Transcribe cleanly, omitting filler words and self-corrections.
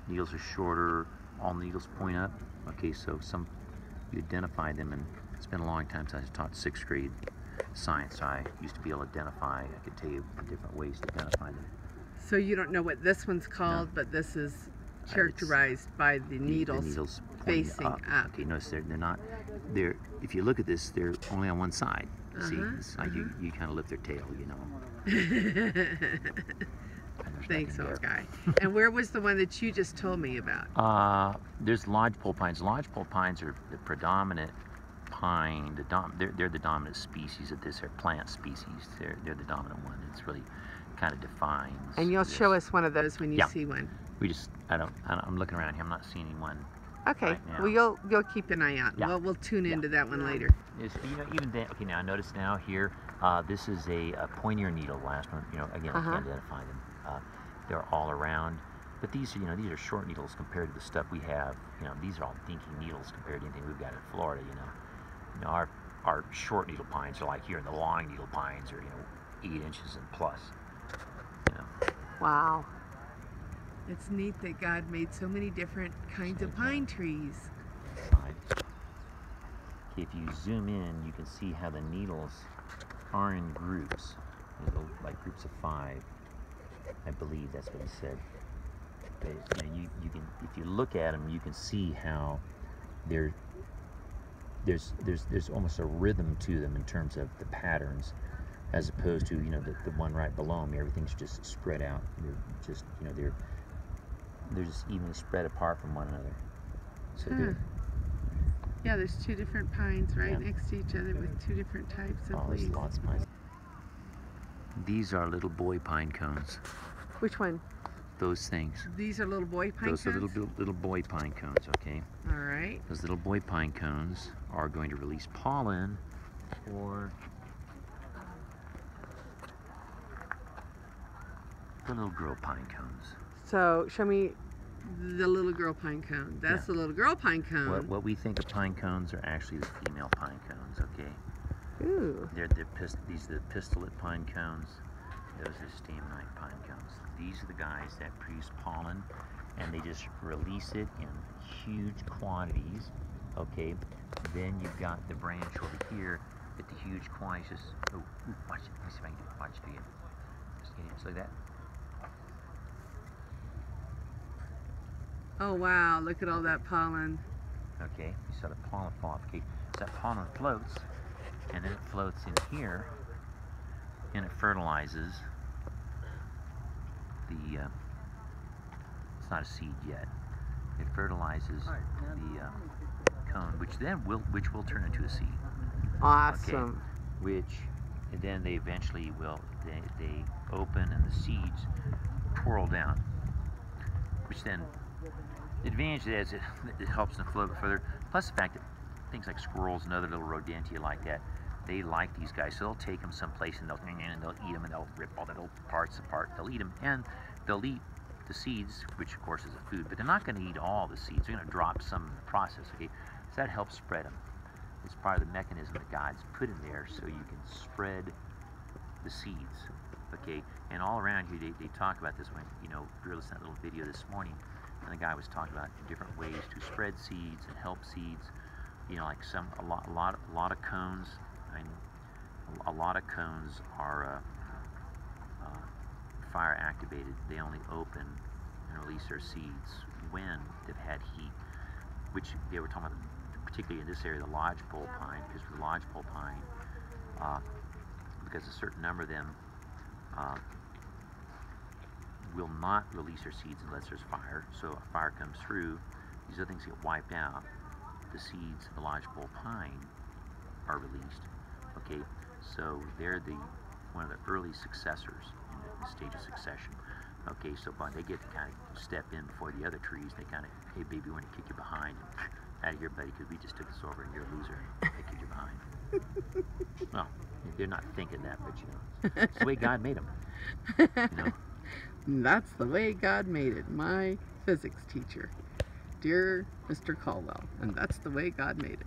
needles are shorter, all needles point up. Okay, so you identify them, and it's been a long time since I taught 6th grade science. So I used to be able to identify, I could tell you the different ways to identify them. So you don't know what this one's called, No. but this is characterized by the needles facing up. Okay, notice they're not, if you look at this, they're only on one side. See, it's like you kind of lift their tail, you know. Thanks, old guy. And where was the one that you just told me about? There's lodgepole pines. Lodgepole pines are the predominant pine. They're the dominant species of this. They're plant species. They're the dominant one. It's really kind of defines. And you'll this. show us one of those when you see one. I'm looking around here. I'm not seeing one. Okay. Right now. Well, you'll keep an eye out. Yeah. We'll tune into that one later. Even then. Okay. Now notice now here. This is a pointier needle. Last one. Again, I can't identify them. They're all around, but these are short needles compared to the stuff we have. These are all dinky needles compared to anything we've got in Florida. Our short needle pines are like here, and the long needle pines are 8 inches and plus. Wow. It's neat that God made so many different kinds of pine trees. Okay, if you zoom in, you can see how the needles are in groups, like groups of 5. I believe that's what he said. But, you can, if you look at them, you can see how there's almost a rhythm to them in terms of the patterns, as opposed to the one right below them. Everything's just spread out. They're just they're just evenly spread apart from one another. So yeah, there's 2 different pines right next to each other with 2 different types of leaves. There's lots of pines. These are little boy pine cones. Which one? Those things. These are little boy pine cones? Those are little boy pine cones, okay? All right. Those little boy pine cones are going to release pollen for the little girl pine cones. So, show me the little girl pine cone. That's the little girl pine cone. What we think of pine cones are actually the female pine cones, okay? Ooh. These are the pistillate pine cones. Those are staminite pine cones. These are the guys that produce pollen, and they just release it in huge quantities. Okay. Then you've got the branch over here that the huge quantities just. Watch it. Let me see if I can do it. Watch it again. Just like that. Oh wow! Look at all that pollen. Okay. You saw the pollen fall off. Okay. So that pollen floats. And then it floats in here, and it fertilizes the, it's not a seed yet, it fertilizes the cone, which will turn into a seed. Awesome. Okay? And then they eventually they open, and the seeds twirl down, which then, the advantage is it helps them float further, plus the fact that things like squirrels and other little rodentia like that, they like these guys, so they'll take them someplace and they'll eat them, and they'll rip all the little parts apart. They'll eat them, and they'll eat the seeds, which of course is a food, but they're not going to eat all the seeds. They're going to drop some in the process. Okay, so that helps spread them. It's part of the mechanism that God's put in there, so you can spread the seeds. Okay, and all around here they talk about this when we were listening to that little video this morning, and the guy was talking about different ways to spread seeds and help seeds. Like a lot of cones. A lot of cones are fire activated. They only open and release their seeds when they've had heat, which they were talking about, particularly in this area, the lodgepole pine, because with the lodgepole pine, because a certain number of them will not release their seeds unless there's fire. So if fire comes through, these other things get wiped out. The seeds of the lodgepole pine are released. Okay, so they're one of the early successors in the stage of succession. Okay, so they get to kind of step in before the other trees. They kind of, hey baby, we want to kick you behind, and out of here, buddy, because we just took this over and you're a loser. They kicked you behind. Well, they're not thinking that, but it's the way God made them. That's the way God made it. My physics teacher, dear Mr. Caldwell, and that's the way God made it.